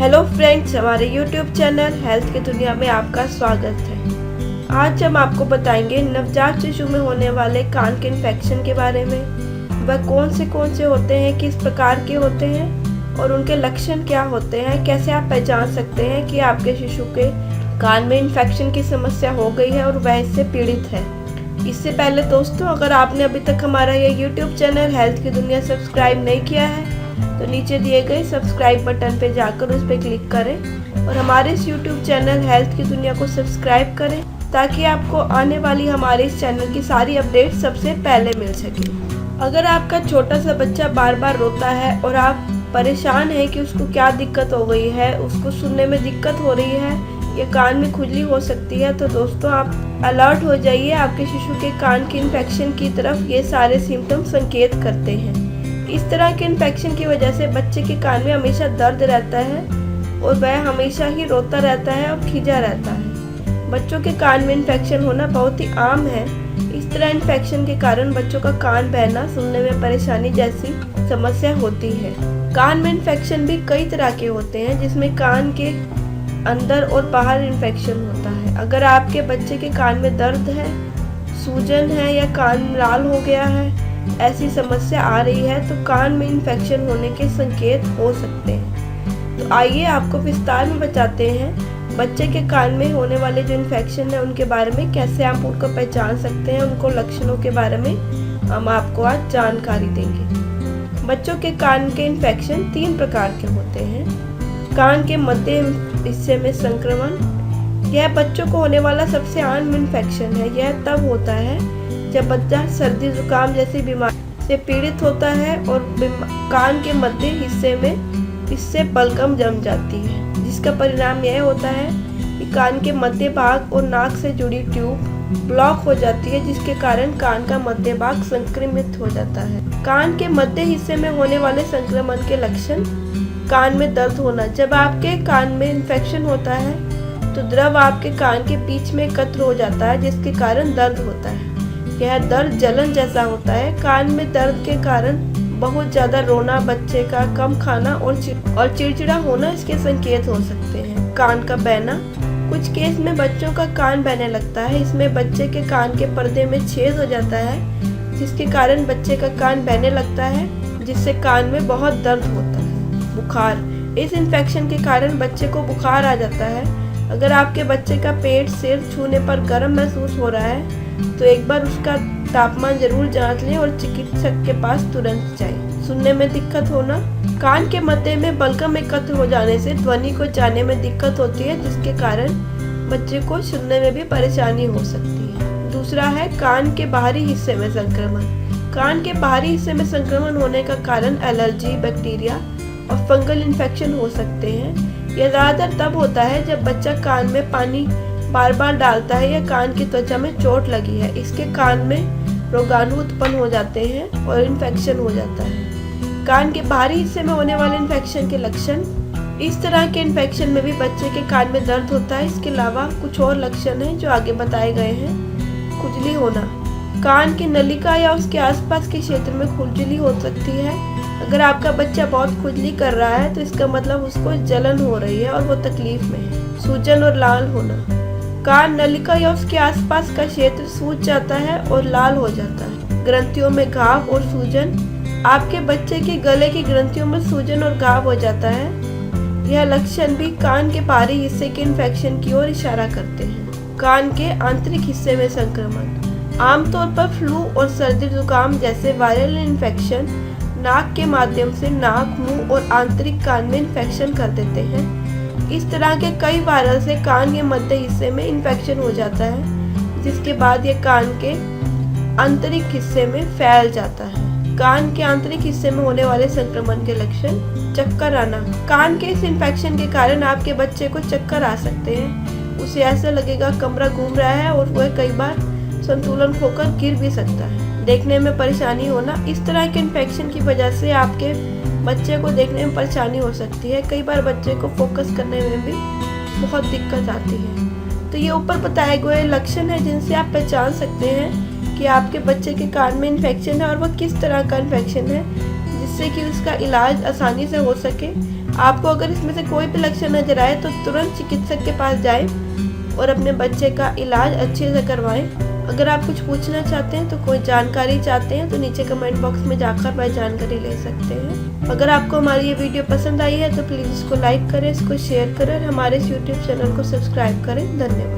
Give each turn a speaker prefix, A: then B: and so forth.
A: Hello friends, हमारे YouTube channel health की दुनिया में आपका स्वागत है। आज हम आपको बताएंगे नवजात शिशु में होने वाले कान के इन्फेक्शन के बारे में। वह कौन से होते हैं, किस प्रकार के होते हैं और उनके लक्षण क्या होते हैं। कैसे आप पहचान सकते हैं कि आपके शिशु के कान में इन्फेक्शन की समस्या हो गई है और वह इससे पीड़ित है। इससे पहले दोस्तों, अगर आपने अभी तक हमारा ये यूट्यूब चैनल हेल्थ की दुनिया सब्सक्राइब नहीं किया है तो नीचे दिए गए सब्सक्राइब बटन पे जाकर उस पर क्लिक करें और हमारे इस यूट्यूब चैनल हेल्थ की दुनिया को सब्सक्राइब करें ताकि आपको आने वाली हमारे इस चैनल की सारी अपडेट सबसे पहले मिल सके। अगर आपका छोटा सा बच्चा बार बार रोता है और आप परेशान हैं कि उसको क्या दिक्कत हो गई है, उसको सुनने में दिक्कत हो रही है या कान में खुजली हो सकती है, तो दोस्तों आप अलर्ट हो जाइए। आपके शिशु के कान की इन्फेक्शन की तरफ ये सारे सिम्टम संकेत करते हैं। इस तरह के इन्फेक्शन की वजह से बच्चे के कान में हमेशा दर्द रहता है और वह हमेशा ही रोता रहता है और खींचा रहता है। बच्चों के कान में इन्फेक्शन होना बहुत ही आम है। इस तरह इन्फेक्शन के कारण बच्चों का कान बहना, सुनने में परेशानी जैसी समस्या होती है। कान में इन्फेक्शन भी कई तरह के होते हैं, जिसमें कान के अंदर और बाहर इन्फेक्शन होता है। अगर आपके बच्चे के कान में दर्द है, सूजन है या कान लाल हो गया है, ऐसी समस्या आ रही है तो कान में इन्फेक्शन होने के संकेत हो सकते हैं। तो आइए आपको विस्तार में बताते हैं बच्चे के कान में होने वाले जो इन्फेक्शन है उनके बारे में, कैसे आप उनको पहचान सकते हैं। उनको लक्षणों के बारे में हम आपको आज जानकारी देंगे। बच्चों के कान के इन्फेक्शन 3 प्रकार के होते हैं। कान के मध्य हिस्से में संक्रमण, यह बच्चों को होने वाला सबसे आम इन्फेक्शन है। यह तब होता है जब बच्चा सर्दी जुकाम जैसी बीमारी से पीड़ित होता है और कान के मध्य हिस्से में इससे बलगम जम जाती है, जिसका परिणाम यह होता है कि कान के मध्य भाग और नाक से जुड़ी ट्यूब ब्लॉक हो जाती है, जिसके कारण कान का मध्य भाग संक्रमित हो जाता है। कान के मध्य हिस्से में होने वाले संक्रमण के लक्षण: कान में दर्द होना, जब आपके कान में इन्फेक्शन होता है तो द्रव आपके कान के बीच में एकत्र हो जाता है, जिसके कारण दर्द होता है। यह दर्द जलन जैसा होता है। कान में दर्द के कारण बहुत ज्यादा रोना, बच्चे का कम खाना और चिड़चिड़ा होना इसके संकेत हो सकते हैं। कान का बहना, कुछ केस में बच्चों का कान बहने लगता है। इसमें बच्चे के कान के पर्दे में छेद हो जाता है, जिसके कारण बच्चे का कान बहने लगता है, जिससे कान में बहुत दर्द होता है। बुखार, इस इन्फेक्शन के कारण बच्चे को बुखार आ जाता है। अगर आपके बच्चे का पेट सिर छूने पर गर्म महसूस हो रहा है तो एक बार उसका तापमान जरूर जांच लें और चिकित्सक के पास तुरंत जाएं। सुनने में दिक्कत होना, कान के मध्य में बलगम एकत्र हो जाने से ध्वनि को जाने में दिक्कत होती है, जिसके कारण बच्चे को सुनने में भी परेशानी हो सकती है। दूसरा है कान के बाहरी हिस्से में संक्रमण। कान के बाहरी हिस्से में संक्रमण होने का कारण एलर्जी, बैक्टीरिया और फंगल इन्फेक्शन हो सकते हैं। यह ज्यादातर तब होता है जब बच्चा कान में पानी बार बार डालता है या कान की त्वचा में चोट लगी है। इसके कान में रोगाणु उत्पन्न हो जाते हैं और इन्फेक्शन हो जाता है। कान के बाहरी हिस्से में होने वाले इन्फेक्शन के लक्षण: इस तरह के इन्फेक्शन में भी बच्चे के कान में दर्द होता है। इसके अलावा कुछ और लक्षण हैं जो आगे बताए गए हैं। खुजली होना, कान की नलिका या उसके आसपास के क्षेत्र में खुजली हो सकती है। अगर आपका बच्चा बहुत खुजली कर रहा है तो इसका मतलब उसको जलन हो रही है और वो तकलीफ में है। सूजन और लाल होना, कान नलिका या उसके आसपास का क्षेत्र सूज जाता है और लाल हो जाता है। ग्रंथियों में घाव और सूजन, आपके बच्चे के गले की ग्रंथियों में सूजन और घाव हो जाता है। यह लक्षण भी कान के बाहरी हिस्से के इन्फेक्शन की ओर इशारा करते हैं। कान के आंतरिक हिस्से में संक्रमण, आमतौर पर फ्लू और सर्दी जुकाम जैसे वायरल इन्फेक्शन नाक के माध्यम से नाक, मुंह और आंतरिक कान में इन्फेक्शन कर देते हैं। इस तरह के कई वायरल से कान के मध्य हिस्से में इन्फेक्शन हो जाता है, जिसके बाद यह कान के आंतरिक हिस्से में फैल जाता है। कान के आंतरिक हिस्से में होने वाले संक्रमण के लक्षण: चक्कर आना, कान के इस इन्फेक्शन के कारण आपके बच्चे को चक्कर आ सकते हैं। उसे ऐसा लगेगा कमरा घूम रहा है और वह कई बार संतुलन खोकर गिर भी सकता है। देखने में परेशानी होना, इस तरह के इन्फेक्शन की वजह से आपके बच्चे को देखने में परेशानी हो सकती है। कई बार बच्चे को फोकस करने में भी बहुत दिक्कत आती है। तो ये ऊपर बताए गए लक्षण हैं जिनसे आप पहचान सकते हैं कि आपके बच्चे के कान में इन्फेक्शन है और वह किस तरह का इन्फेक्शन है, जिससे कि उसका इलाज आसानी से हो सके। आपको अगर इसमें से कोई भी लक्षण नजर आए तो तुरंत चिकित्सक के पास जाएं और अपने बच्चे का इलाज अच्छे से करवाएं। अगर आप कुछ पूछना चाहते हैं तो कोई जानकारी चाहते हैं तो नीचे कमेंट बॉक्स में जाकर वह जानकारी ले सकते हैं। अगर आपको हमारी ये वीडियो पसंद आई है तो प्लीज़ इसको लाइक करें, इसको शेयर करें और हमारे इस यूट्यूब चैनल को सब्सक्राइब करें। धन्यवाद।